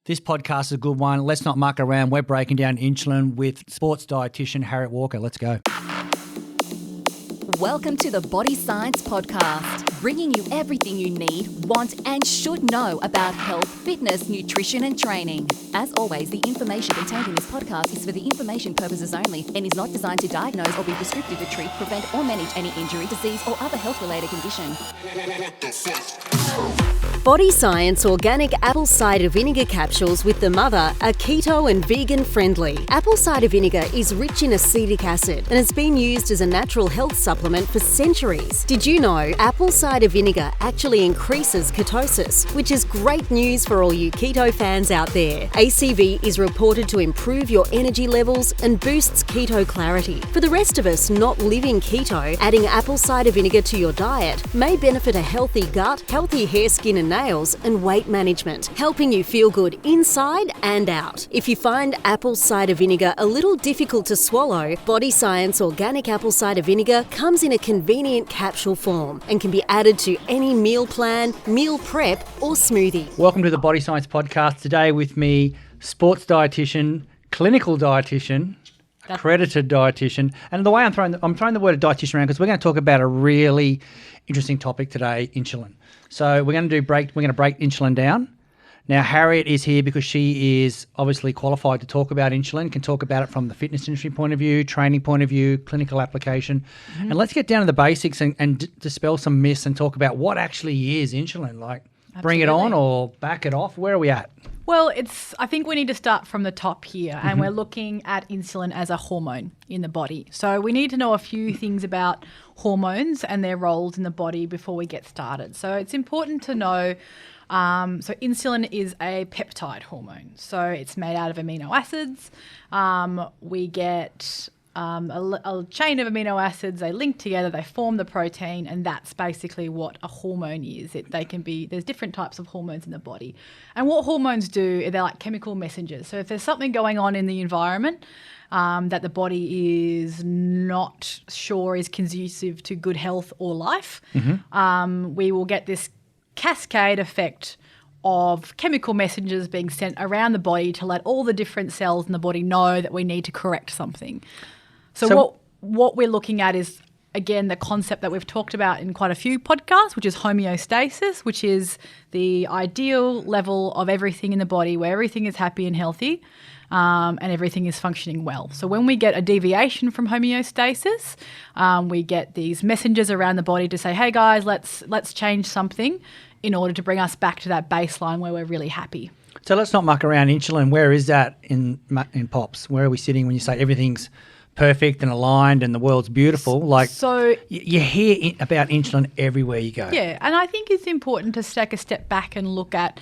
This podcast is a good one. Let's not muck around. We're breaking down insulin with sports dietitian Harriet Walker. Let's go. Welcome to the Body Science Podcast, bringing you everything you need, want, and should know about health, fitness, nutrition, and training. As always, the information contained in this podcast is for the information purposes only and is not designed to diagnose or be prescriptive to treat, prevent, or manage any injury, disease, or other health-related condition. Body Science organic apple cider vinegar capsules with the mother are keto and vegan friendly. Apple cider vinegar is rich in acetic acid and has been used as a natural health supplement for centuries. Did you know apple cider vinegar actually increases ketosis, which is great news for all you keto fans out there. ACV is reported to improve your energy levels and boosts keto clarity. For the rest of us not living keto, adding apple cider vinegar to your diet may benefit a healthy gut, healthy hair, skin and nails, and weight management, helping you feel good inside and out. If you find apple cider vinegar a little difficult to swallow, Body Science organic apple cider vinegar comes in a convenient capsule form and can be added to any meal plan, meal prep, or smoothie. Welcome to the Body Science Podcast. Today with me, sports dietitian, clinical dietitian, accredited dietitian, and the way I'm throwing the word dietitian around because we're going to talk about a really interesting topic today, insulin. So we're going to break insulin down. Now, Harriet is here because she is obviously qualified to talk about insulin, can talk about it from the fitness industry point of view, training point of view, clinical application. Mm-hmm. And let's get down to the basics and dispel some myths and talk about what actually is insulin. Like, absolutely. Bring it on or back it off. Where are we at? Well, I think we need to start from the top here, and we're looking at insulin as a hormone in the body. So we need to know a few things about hormones and their roles in the body before we get started. So it's important to know, so insulin is a peptide hormone. So it's made out of amino acids. We get a chain of amino acids, they link together, they form the protein, and that's basically what a hormone is. There's different types of hormones in the body. And what hormones do, they're like chemical messengers. So if there's something going on in the environment that the body is not sure is conducive to good health or life, we will get this cascade effect of chemical messengers being sent around the body to let all the different cells in the body know that we need to correct something. So what we're looking at is, again, the concept that we've talked about in quite a few podcasts, which is homeostasis, which is the ideal level of everything in the body where everything is happy and healthy and everything is functioning well. So when we get a deviation from homeostasis, we get these messengers around the body to say, hey guys, let's change something in order to bring us back to that baseline where we're really happy. So let's not muck around insulin. Where is that in POPs? Where are we sitting when you say everything's perfect and aligned and the world's beautiful? Like, so you hear about insulin everywhere you go. Yeah, and I think it's important to take a step back and look at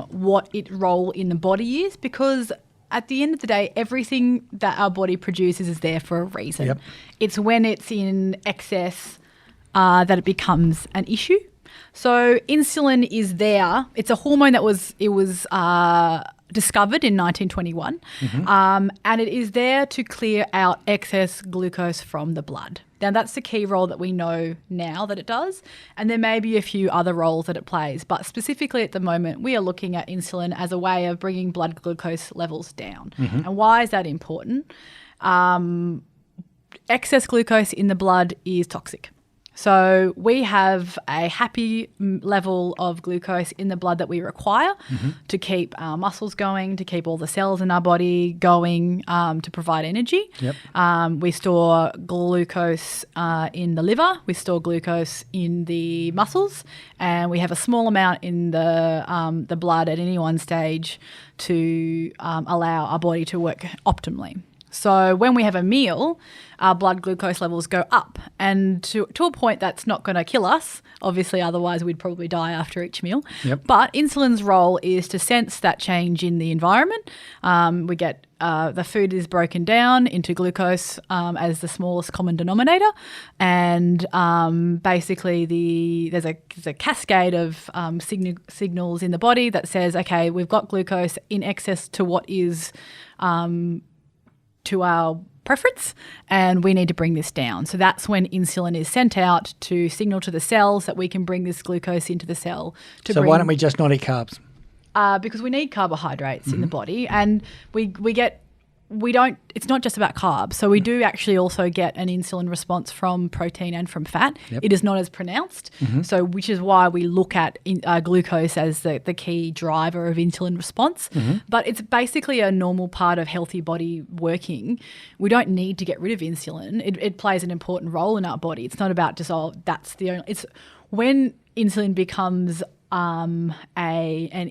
what its role in the body is, because at the end of the day, everything that our body produces is there for a reason. Yep. It's when it's in excess that it becomes an issue. So insulin is there. It's a hormone that was discovered in 1921, and it is there to clear out excess glucose from the blood. Now, that's the key role that we know now that it does, and there may be a few other roles that it plays, but specifically at the moment, we are looking at insulin as a way of bringing blood glucose levels down. And why is that important? Excess glucose in the blood is toxic. So we have a happy level of glucose in the blood that we require to keep our muscles going, to keep all the cells in our body going, to provide energy. Yep. We store glucose in the liver, we store glucose in the muscles, and we have a small amount in the blood at any one stage to allow our body to work optimally. So when we have a meal, our blood glucose levels go up, and to a point that's not going to kill us. Obviously, otherwise we'd probably die after each meal. Yep. But insulin's role is to sense that change in the environment. We get the food is broken down into glucose as the smallest common denominator, and basically there's a cascade of signals in the body that says, okay, we've got glucose in excess to what is to our preference, and we need to bring this down. So that's when insulin is sent out to signal to the cells that we can bring this glucose into the cell. Why don't we just not eat carbs? because we need carbohydrates in the body, and it's not just about carbs. So we do actually also get an insulin response from protein and from fat. Yep. It is not as pronounced. So which is why we look at glucose as the key driver of insulin response. But it's basically a normal part of healthy body working. We don't need to get rid of insulin. It plays an important role in our body. It's not about just, that's the only, it's when insulin becomes an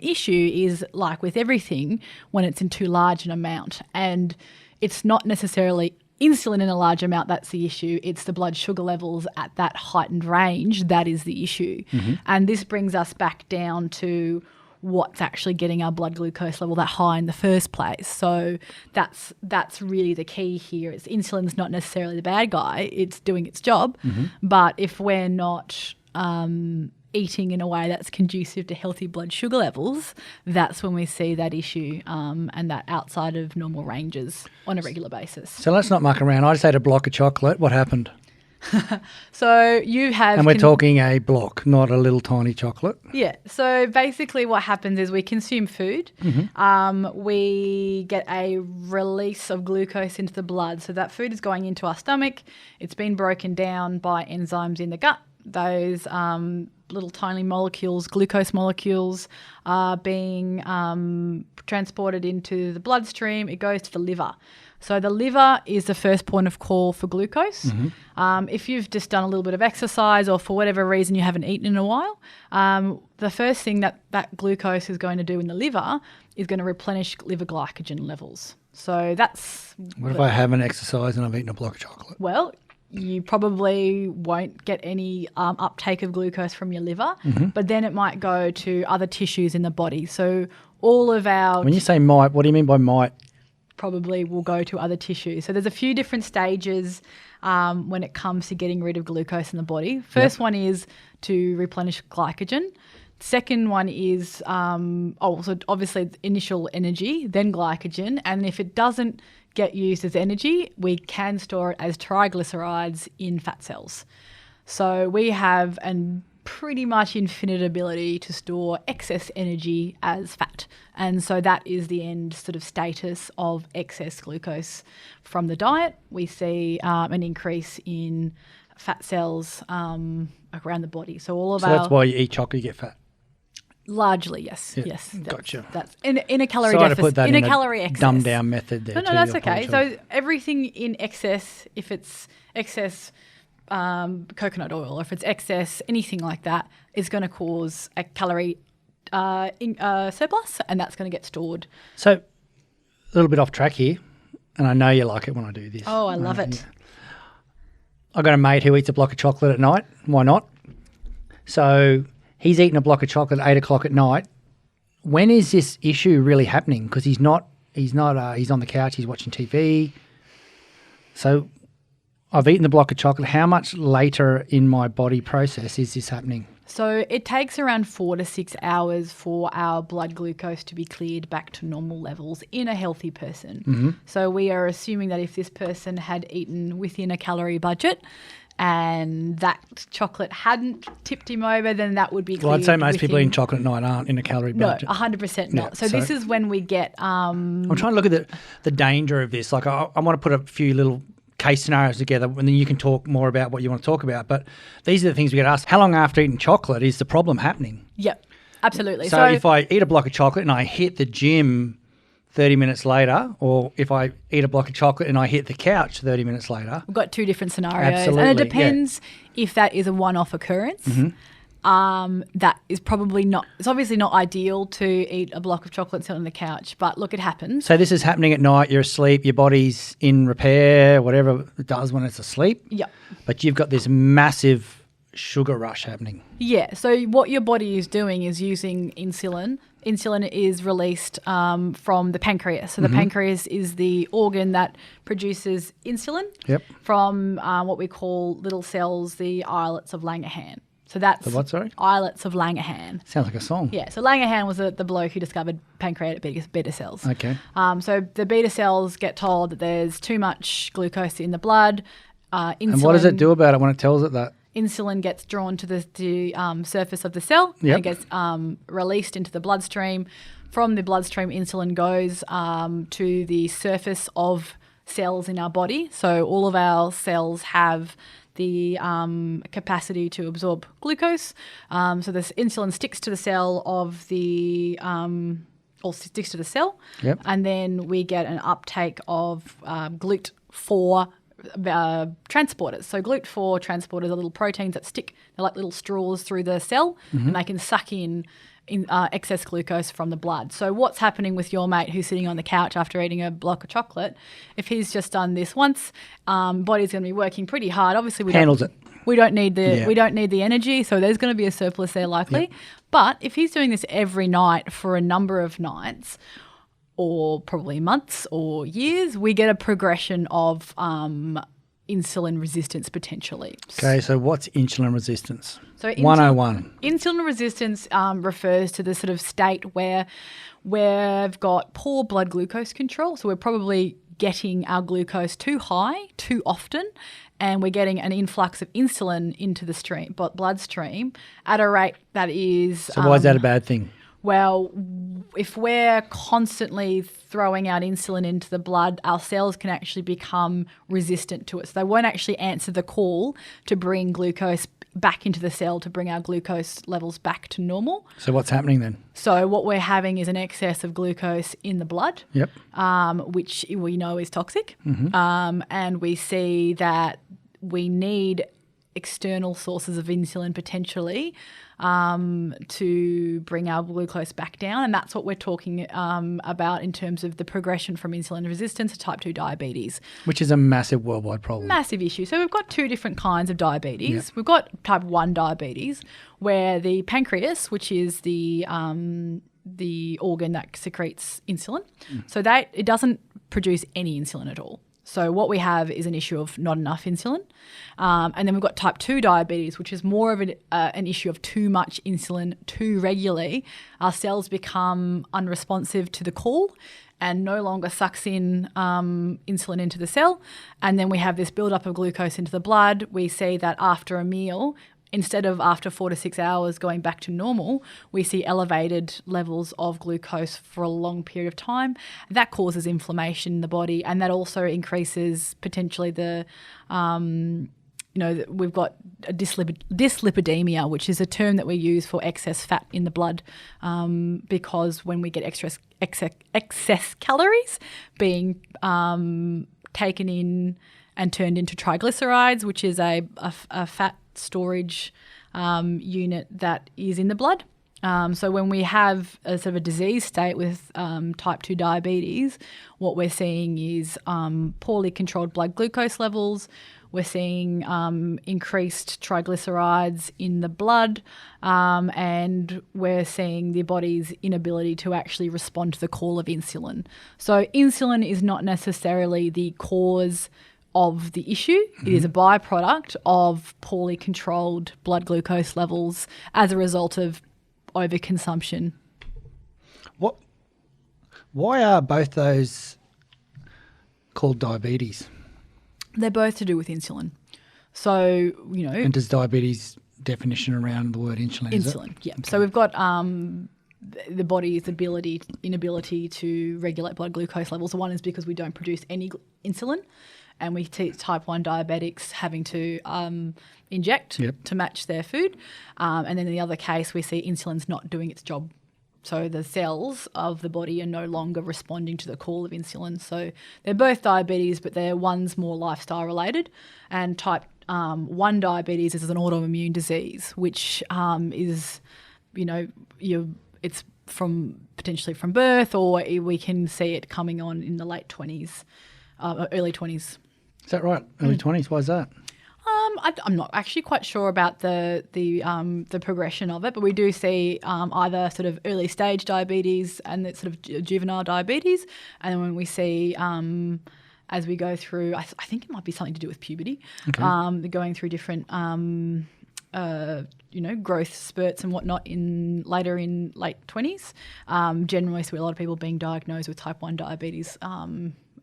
issue is like with everything when it's in too large an amount, and it's not necessarily insulin in a large amount that's the issue. It's the blood sugar levels at that heightened range that is the issue. And this brings us back down to what's actually getting our blood glucose level that high in the first place. So that's really the key here. It's insulin's not necessarily the bad guy. It's doing its job. But if we're not eating in a way that's conducive to healthy blood sugar levels, that's when we see that issue and that outside of normal ranges on a regular basis. So let's not muck around. I just ate a block of chocolate. What happened? So you have... And we're talking a block, not a little tiny chocolate. Yeah. So basically what happens is we consume food. We get a release of glucose into the blood. So that food is going into our stomach. It's been broken down by enzymes in the gut. Those little tiny molecules, glucose molecules, are being transported into the bloodstream. It goes to the liver. So the liver is the first point of call for glucose. If you've just done a little bit of exercise or for whatever reason you haven't eaten in a while, the first thing that glucose is going to do in the liver is going to replenish liver glycogen levels. So that's... What if I haven't exercised and I've eaten a block of chocolate? Well, you probably won't get any uptake of glucose from your liver, but then it might go to other tissues in the body. So all of our... When you say might, what do you mean by might? Probably will go to other tissues. So there's a few different stages when it comes to getting rid of glucose in the body. First one is to replenish glycogen. Second one is, so obviously initial energy, then glycogen. And if it doesn't get used as energy, we can store it as triglycerides in fat cells. So we have a pretty much infinite ability to store excess energy as fat. And so that is the end sort of status of excess glucose from the diet. We see an increase in fat cells around the body. So that's why you eat chocolate, you get fat. Largely, yes. Yeah. Yes. Gotcha. That's in a calorie Sorry deficit. to put that in in a calorie excess. Dumbed down method there. No, that's okay. So everything in excess, if it's excess coconut oil, or if it's excess anything like that, is going to cause a calorie surplus, and that's going to get stored. So a little bit off track here, and I know you like it when I do this. Oh, I love it. Yeah. I've got a mate who eats a block of chocolate at night. Why not? So he's eating a block of chocolate at 8 o'clock at night. When is this issue really happening? Because he's on the couch, he's watching TV. So I've eaten the block of chocolate. How much later in my body process is this happening? So it takes around 4 to 6 hours for our blood glucose to be cleared back to normal levels in a healthy person. So we are assuming that if this person had eaten within a calorie budget and that chocolate hadn't tipped him over, then that would be cleared. Well, I'd say most people eating chocolate at night aren't in a calorie budget. No, 100% not. Yeah, so this is when we get... I'm trying to look at the danger of this. Like I want to put a few little case scenarios together, and then you can talk more about what you want to talk about. But these are the things we get asked. How long after eating chocolate is the problem happening? Yep, absolutely. So if I eat a block of chocolate and I hit the gym 30 minutes later, or if I eat a block of chocolate and I hit the couch 30 minutes later. We've got two different scenarios. Absolutely, and it depends if that is a one-off occurrence. That is probably not, it's obviously not ideal to eat a block of chocolate sitting on the couch, but look, it happens. So this is happening at night, you're asleep, your body's in repair, whatever it does when it's asleep. Yep. But you've got this massive sugar rush happening. Yeah, so what your body is doing is using insulin. Insulin is released from the pancreas. So the pancreas is the organ that produces insulin from what we call little cells, the islets of Langerhans. So that's the what, sorry? Islets of Langerhans. Sounds like a song. Yeah, so Langerhans was the bloke who discovered pancreatic beta cells. Okay. So the beta cells get told that there's too much glucose in the blood. Insulin, and what does it do about it when it tells it that? insulin gets drawn to the surface of the cell. Yep. It gets released into the bloodstream. From the bloodstream, insulin goes to the surface of cells in our body. So all of our cells have the capacity to absorb glucose. So this insulin sticks to the cell of the or sticks to the cell, Yep. and then we get an uptake of GLUT4 transporters. So GLUT4 transporters are little proteins that stick, they're like little straws through the cell, and they can suck in excess glucose from the blood. So what's happening with your mate who's sitting on the couch after eating a block of chocolate? If he's just done this once, body's going to be working pretty hard. Obviously, we don't need the energy, so there's going to be a surplus there likely. Yep. But if he's doing this every night for a number of nights, or probably months or years, we get a progression of insulin resistance potentially. Okay, so what's insulin resistance? So 101. Insulin resistance refers to the sort of state where we've got poor blood glucose control. So we're probably getting our glucose too high, too often, and we're getting an influx of insulin into the bloodstream at a rate that is... So why is that a bad thing? Well, if we're constantly throwing out insulin into the blood, our cells can actually become resistant to it. So they won't actually answer the call to bring glucose back into the cell to bring our glucose levels back to normal. So what's happening then? So what we're having is an excess of glucose in the blood, Yep. which we know is toxic. Mm-hmm. And we see that we need external sources of insulin potentially to bring our glucose back down. And that's what we're talking about in terms of the progression from insulin resistance to type 2 diabetes. Which is a massive worldwide problem. Massive issue. So we've got two different kinds of diabetes. Yep. We've got type 1 diabetes, where the pancreas, which is the organ that secretes insulin, so that it doesn't produce any insulin at all. So what we have is an issue of not enough insulin. And then we've got type 2 diabetes, which is more of an issue of too much insulin too regularly. Our cells become unresponsive to the call and no longer sucks in insulin into the cell. And then we have this buildup of glucose into the blood. We see that after a meal, instead of after 4 to 6 hours going back to normal, we see elevated levels of glucose for a long period of time. That causes inflammation in the body, and that also increases potentially the, we've got a dyslipidemia, which is a term that we use for excess fat in the blood, because when we get excess calories being taken in and turned into triglycerides, which is a fat storage unit that is in the blood. So when we have a sort of a disease state with type 2 diabetes, what we're seeing is poorly controlled blood glucose levels. We're seeing increased triglycerides in the blood, and we're seeing the body's inability to actually respond to the call of insulin. So insulin is not necessarily the cause of the issue. Mm-hmm. It is a byproduct of poorly controlled blood glucose levels as a result of overconsumption. Why are both those called diabetes? They're both to do with insulin. So, And does diabetes definition around the word insulin? Insulin, yeah. Okay. So we've got the body's inability to regulate blood glucose levels. One is because we don't produce any insulin, and we see type 1 diabetics having to inject to match their food. And then in the other case, we see insulin's not doing its job. So the cells of the body are no longer responding to the call of insulin. So they're both diabetes, but one's more lifestyle related. And type 1 diabetes is an autoimmune disease, which is, it's potentially from birth, or we can see it coming on in the late 20s, early 20s. Is that right? Early 20s? Why is that? I'm not actually quite sure about the progression of it, but we do see either sort of early stage diabetes and that sort of juvenile diabetes, and then when we see as we go through, I think it might be something to do with puberty, going through different growth spurts and whatnot later in late 20s. Generally, see a lot of people being diagnosed with type 1 diabetes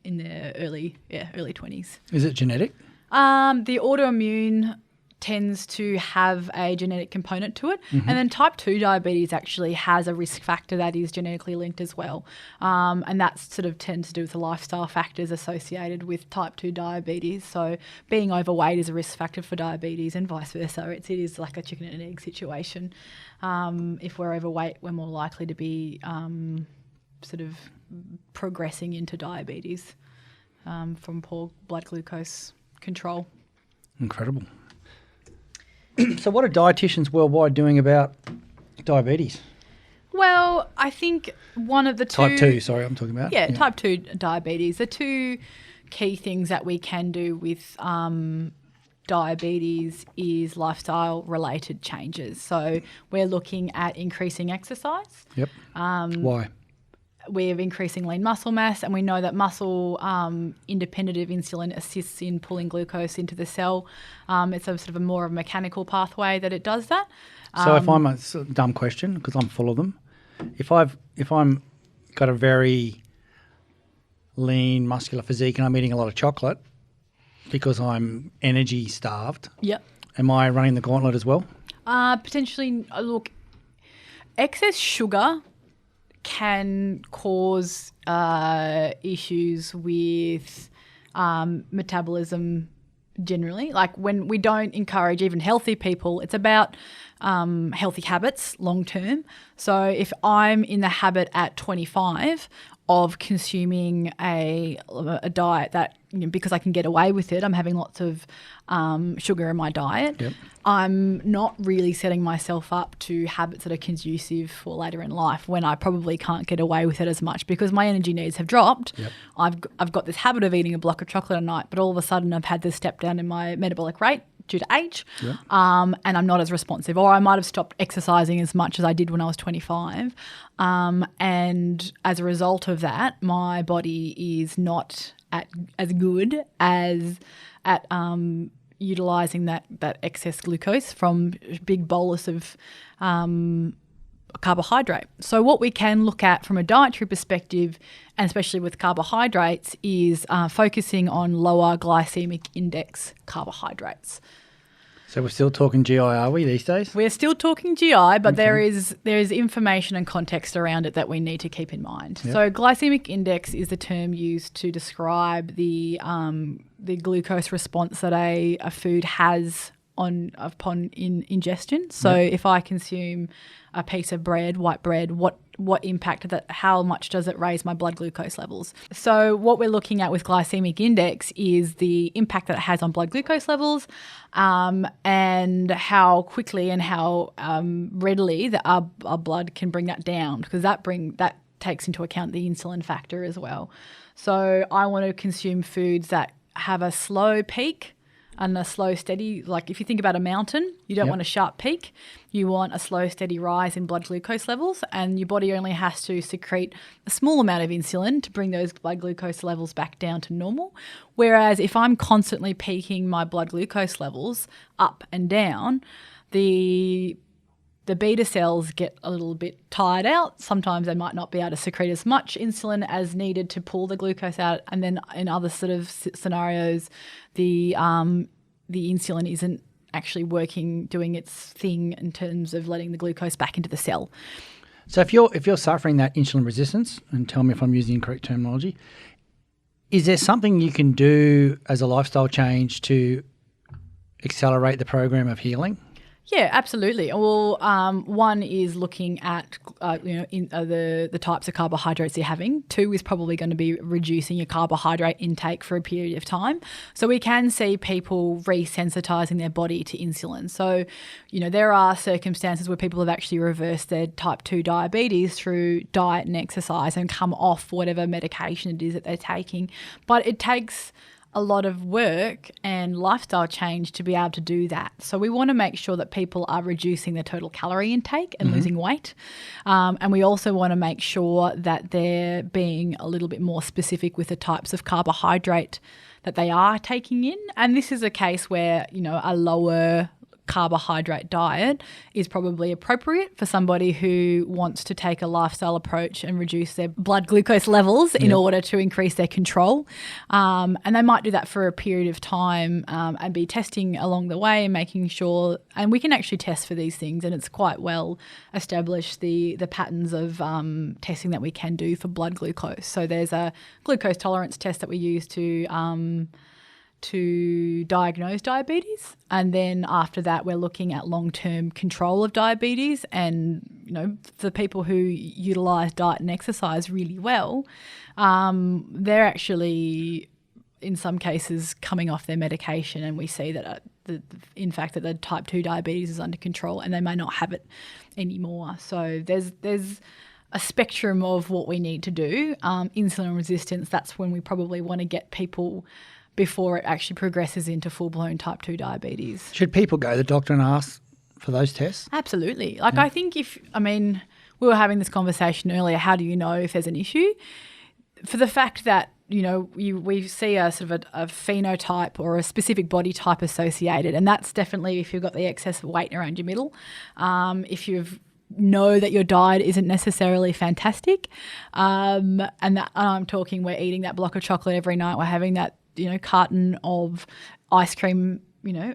in their early 20s. Is it genetic? The autoimmune tends to have a genetic component to it. And then type 2 diabetes actually has a risk factor that is genetically linked as well. And that sort of tends to do with the lifestyle factors associated with type 2 diabetes. So being overweight is a risk factor for diabetes and vice versa. It is like a chicken and egg situation. If we're overweight, we're more likely to be sort of progressing into diabetes from poor blood glucose control. Incredible. So what are dietitians worldwide doing about diabetes? Well, I think one of the two... Type 2, sorry, I'm talking about. Yeah, type 2 diabetes. The two key things that we can do with diabetes is lifestyle-related changes. So we're looking at increasing exercise. Yep. Why? We're increasing lean muscle mass, and we know that muscle independent of insulin assists in pulling glucose into the cell. It's a sort of a more of a mechanical pathway that it does that. So if I'm a dumb question, because I'm full of them, if I'm got a very lean muscular physique and I'm eating a lot of chocolate because I'm energy starved, Yep. am I running the gauntlet as well? Potentially, look, excess sugar can cause issues with metabolism generally. Like when we don't encourage even healthy people, it's about healthy habits long term. So if I'm in the habit at 25 of consuming a diet that, because I can get away with it, I'm having lots of sugar in my diet. Yep. I'm not really setting myself up to habits that are conducive for later in life when I probably can't get away with it as much because my energy needs have dropped. Yep. I've got this habit of eating a block of chocolate a night, but all of a sudden I've had this step down in my metabolic rate due to age, Yep. And I'm not as responsive, or I might have stopped exercising as much as I did when I was 25. And as a result of that, my body is not as good as at utilising that excess glucose from a big bolus of carbohydrate. So what we can look at from a dietary perspective, and especially with carbohydrates, is focusing on lower glycemic index carbohydrates. So we're still talking GI, are we, these days? We're still talking GI, but there is information and context around it that we need to keep in mind. Yep. So glycemic index is the term used to describe the glucose response that a food has upon ingestion. So if I consume a piece of bread, white bread, what impact of that? How much does it raise my blood glucose levels? So what we're looking at with glycemic index is the impact that it has on blood glucose levels, and how quickly and how readily our blood can bring that down, because that takes into account the insulin factor as well. So I want to consume foods that have a slow peak and a slow, steady, like if you think about a mountain, you don't want a sharp peak. You want a slow, steady rise in blood glucose levels, and your body only has to secrete a small amount of insulin to bring those blood glucose levels back down to normal. Whereas if I'm constantly peaking my blood glucose levels up and down, the beta cells get a little bit tired out. Sometimes they might not be able to secrete as much insulin as needed to pull the glucose out. And then in other sort of scenarios, the insulin isn't actually working, doing its thing in terms of letting the glucose back into the cell. So if you're suffering that insulin resistance, and tell me if I'm using incorrect terminology, is there something you can do as a lifestyle change to accelerate the program of healing? Yeah, absolutely. Well, one is looking at the types of carbohydrates you're having. Two is probably going to be reducing your carbohydrate intake for a period of time. So we can see people resensitizing their body to insulin. So, there are circumstances where people have actually reversed their type 2 diabetes through diet and exercise and come off whatever medication it is that they're taking. But it takes a lot of work and lifestyle change to be able to do that. So we want to make sure that people are reducing their total calorie intake and losing weight. And we also want to make sure that they're being a little bit more specific with the types of carbohydrate that they are taking in. And this is a case where, a lower carbohydrate diet is probably appropriate for somebody who wants to take a lifestyle approach and reduce their blood glucose levels in order to increase their control. And they might do that for a period of time and be testing along the way and making sure, and we can actually test for these things, and it's quite well established the patterns of testing that we can do for blood glucose. So there's a glucose tolerance test that we use to diagnose diabetes, and then after that we're looking at long-term control of diabetes. And for people who utilise diet and exercise really well, they're actually in some cases coming off their medication, and we see that in fact that the type 2 diabetes is under control and they may not have it anymore. So there's a spectrum of what we need to do. Insulin resistance, that's when we probably want to get people before it actually progresses into full-blown type 2 diabetes. Should people go to the doctor and ask for those tests? Absolutely. I think we were having this conversation earlier, how do you know if there's an issue? For the fact that, we see a sort of a phenotype or a specific body type associated, and that's definitely if you've got the excess weight around your middle, if you've know that your diet isn't necessarily fantastic, and I'm talking we're eating that block of chocolate every night, we're having that carton of ice cream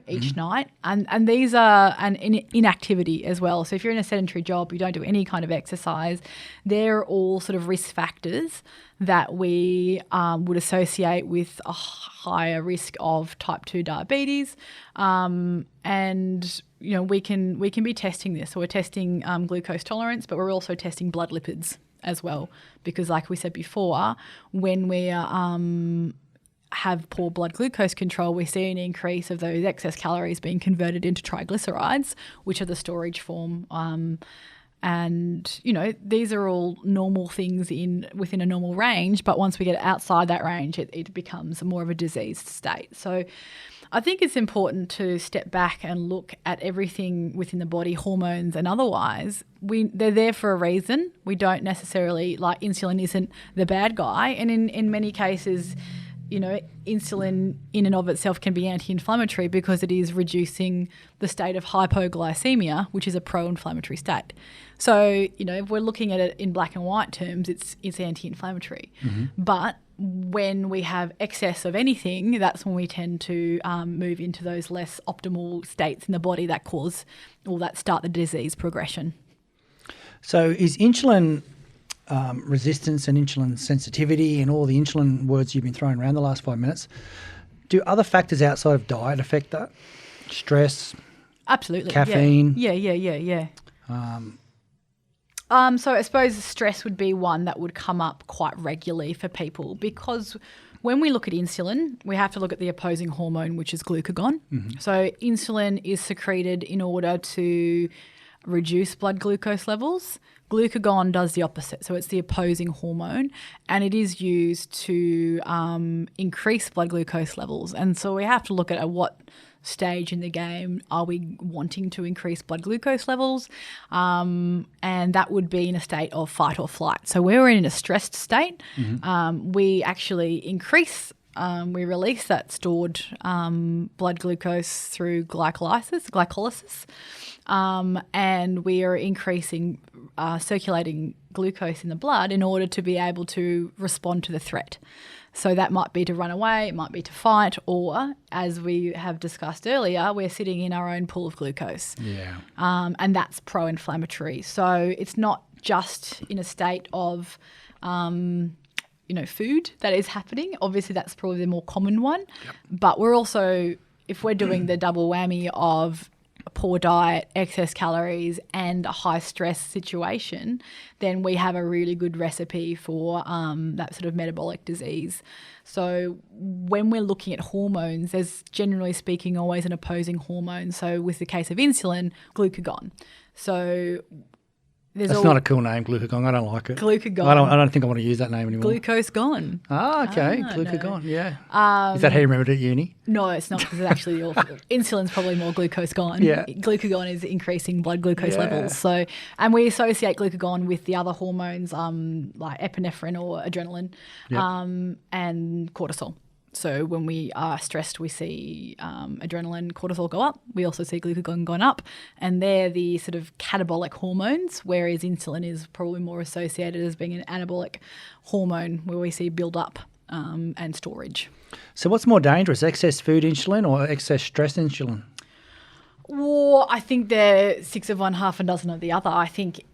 each night, and these are an inactivity as well. So if you're in a sedentary job, you don't do any kind of exercise, they're all sort of risk factors that we would associate with a higher risk of type 2 diabetes. And we can be testing this. So we're testing glucose tolerance, but we're also testing blood lipids as well, because like we said before, when we have poor blood glucose control, we see an increase of those excess calories being converted into triglycerides, which are the storage form. And these are all normal things within a normal range, but once we get outside that range, it becomes more of a diseased state. So I think it's important to step back and look at everything within the body, hormones and otherwise. They're there for a reason. We don't necessarily, insulin isn't the bad guy. And in many cases, insulin in and of itself can be anti-inflammatory because it is reducing the state of hypoglycemia, which is a pro-inflammatory state. So, if we're looking at it in black and white terms, it's anti-inflammatory. Mm-hmm. But when we have excess of anything, that's when we tend to move into those less optimal states in the body that cause or that start the disease progression. So is insulin resistance and insulin sensitivity and all the insulin words you've been throwing around the last 5 minutes, do other factors outside of diet affect that? Stress? Absolutely. Caffeine? Yeah. So I suppose stress would be one that would come up quite regularly for people, because when we look at insulin, we have to look at the opposing hormone, which is glucagon. Mm-hmm. So insulin is secreted in order to reduce blood glucose levels. Glucagon does the opposite. So it's the opposing hormone, and it is used to increase blood glucose levels. And so we have to look at what stage in the game are we wanting to increase blood glucose levels, and that would be in a state of fight or flight. So when we're in a stressed state, mm-hmm. We actually increase we release that stored blood glucose through glycolysis, and we are increasing circulating glucose in the blood in order to be able to respond to the threat. So that might be to run away, it might be to fight, or as we have discussed earlier, we're sitting in our own pool of glucose. Yeah. And that's pro-inflammatory. So it's not just in a state of food that is happening. Obviously, that's probably the more common one. Yep. But we're also, if we're doing the double whammy of a poor diet, excess calories, and a high stress situation, then we have a really good recipe for that sort of metabolic disease. So when we're looking at hormones, there's generally speaking always an opposing hormone. So with the case of insulin, glucagon. So that's not a cool name, glucagon. I don't like it. Glucagon. I don't think I want to use that name anymore. Glucose gone. Ah, okay. Glucagon, no. Yeah. Is that how you remembered it at uni? No, it's not, because it's actually insulin's probably more glucose gone. Yeah. Glucagon is increasing blood glucose levels. So, and we associate glucagon with the other hormones like epinephrine or adrenaline, and cortisol. So when we are stressed, we see adrenaline, cortisol go up. We also see glucagon going up, and they're the sort of catabolic hormones, whereas insulin is probably more associated as being an anabolic hormone where we see build up and storage. So what's more dangerous, excess food insulin or excess stress insulin? Well, I think they're 6 of one, half a dozen of the other. I think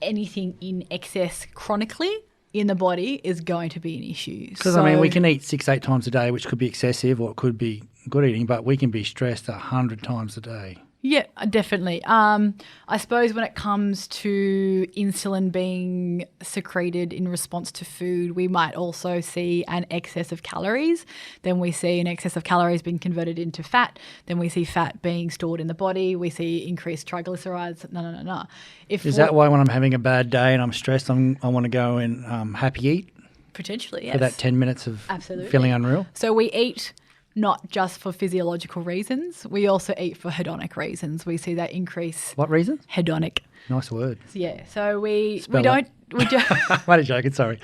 anything in excess chronically in the body is going to be an issue. Because, I mean, we can eat 6-8 times a day, which could be excessive or it could be good eating, but we can be stressed 100 times a day. Yeah, definitely. I suppose when it comes to insulin being secreted in response to food, we might also see an excess of calories. Then we see an excess of calories being converted into fat. Then we see fat being stored in the body. We see increased triglycerides. No. Is that why when I'm having a bad day and I'm stressed, I want to go and happy eat? Potentially, yes. For that 10 minutes of Absolutely. feeling unreal? So we eat not just for physiological reasons. We also eat for hedonic reasons. We see that increase. What reasons? Hedonic. Nice word. Yeah. So we Spell don't. We just I'm only joking, sorry.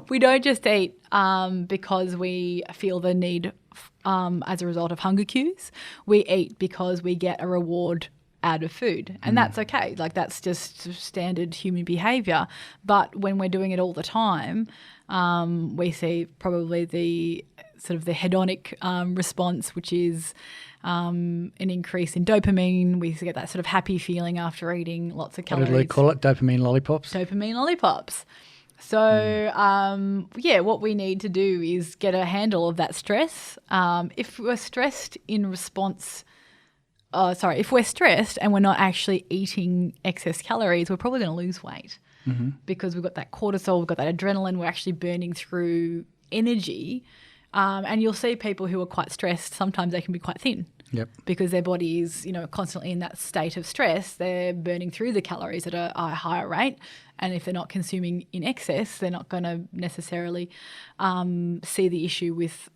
we don't just eat because we feel the need as a result of hunger cues. We eat because we get a reward out of food, and that's okay. Like, that's just standard human behavior. But when we're doing it all the time, we see probably the sort of the hedonic response, which is an increase in dopamine. We get that sort of happy feeling after eating lots of calories. What did we call it? Dopamine lollipops? Dopamine lollipops. So, what we need to do is get a handle of that stress. If we're stressed in response, if we're stressed and we're not actually eating excess calories, we're probably going to lose weight because we've got that cortisol, we've got that adrenaline, we're actually burning through energy. And you'll see people who are quite stressed, sometimes they can be quite thin. Yep. Because their body is, constantly in that state of stress. They're burning through the calories at a higher rate. And if they're not consuming in excess, they're not going to necessarily see the issue with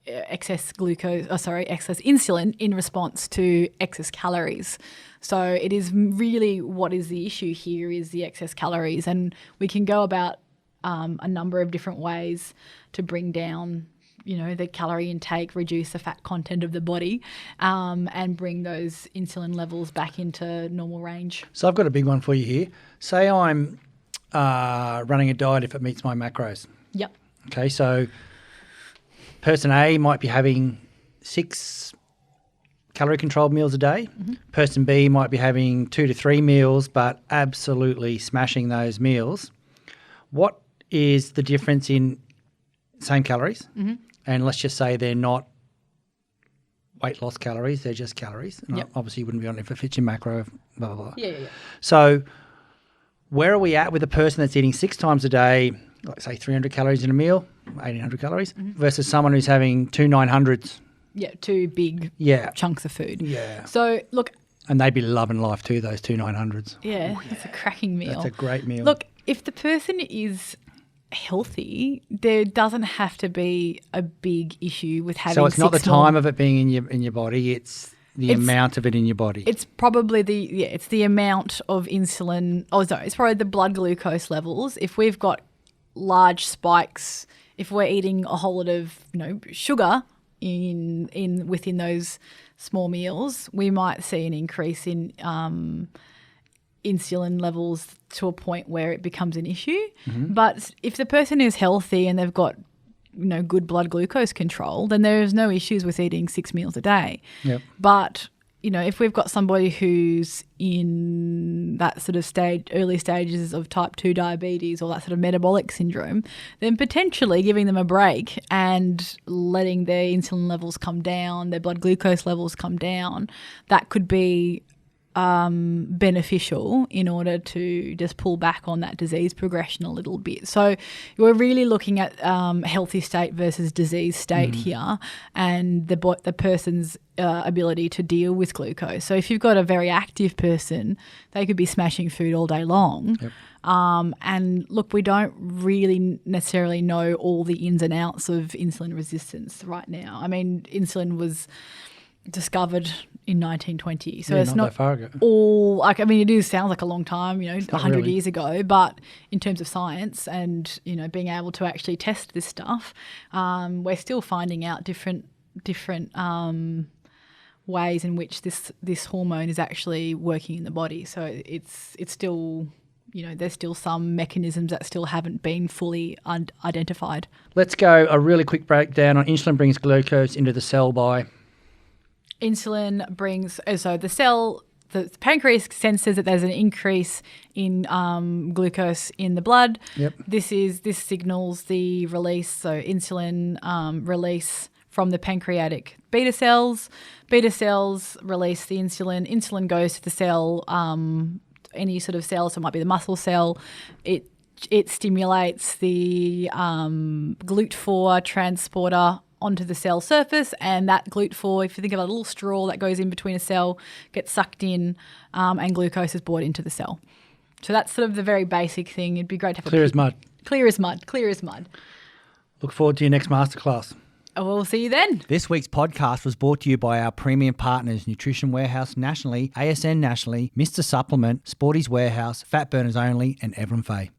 excess insulin in response to excess calories. So it is really, what is the issue here is the excess calories. And we can go about a number of different ways to bring down, the calorie intake, reduce the fat content of the body, and bring those insulin levels back into normal range. So I've got a big one for you here. Say I'm running a diet if it meets my macros. Yep. Okay, so person A might be having 6 calorie-controlled meals a day. Person B might be having 2 to 3 meals, but absolutely smashing those meals. What is the difference in same calories? And let's just say they're not weight loss calories, they're just calories. And obviously you wouldn't be on it if it fits your macro, blah, blah, blah. Yeah. So where are we at with a person that's eating 6 times a day, like say 300 calories in a meal, 1,800 calories, versus someone who's having 2 900s? Yeah, 2 big chunks of food. Yeah. So, look. And they'd be loving life too, those 2 900s. Yeah, it's a cracking meal. That's a great meal. Look, if the person is healthy, there doesn't have to be a big issue with having. So it's not the small time of it being in your body; it's the amount of it in your body. It's probably it's the amount of insulin. It's probably the blood glucose levels. If we've got large spikes, if we're eating a whole lot of sugar within those small meals, we might see an increase in insulin levels to a point where it becomes an issue. But if the person is healthy and they've got good blood glucose control, then there's no issues with eating 6 meals a day. Yep. But if we've got somebody who's in that sort of early stages of type 2 diabetes or that sort of metabolic syndrome, then potentially giving them a break and letting their insulin levels come down, their blood glucose levels come down, that could be beneficial in order to just pull back on that disease progression a little bit. So we're really looking at healthy state versus disease state here, and the person's ability to deal with glucose. So if you've got a very active person, they could be smashing food all day long. Yep. And look, we don't really necessarily know all the ins and outs of insulin resistance right now. I mean, insulin was discovered in 1920. So Yeah, it's not not that far ago. all like, I mean, it sounds like a long time, 100 really. years ago, but in terms of science and, being able to actually test this stuff, we're still finding out different ways in which this hormone is actually working in the body. So it's still, there's still some mechanisms that still haven't been fully identified. Let's go a really quick breakdown on insulin brings glucose into the cell by... Insulin brings, the pancreas senses that there's an increase in glucose in the blood. Yep. This signals the release, so insulin release from the pancreatic beta cells. Beta cells release the insulin. Insulin goes to the cell, any sort of cell, so it might be the muscle cell. It stimulates the GLUT4 transporter onto the cell surface, and that GLUT4, if you think of a little straw that goes in between a cell, gets sucked in, and glucose is brought into the cell. So that's sort of the very basic thing. It'd be great to have Clear as mud. Clear as mud. Clear as mud. Look forward to your next masterclass. Oh, we'll see you then. This week's podcast was brought to you by our premium partners, Nutrition Warehouse nationally, ASN nationally, Mr. Supplement, Sporty's Warehouse, Fat Burners Only, and Evren Fay.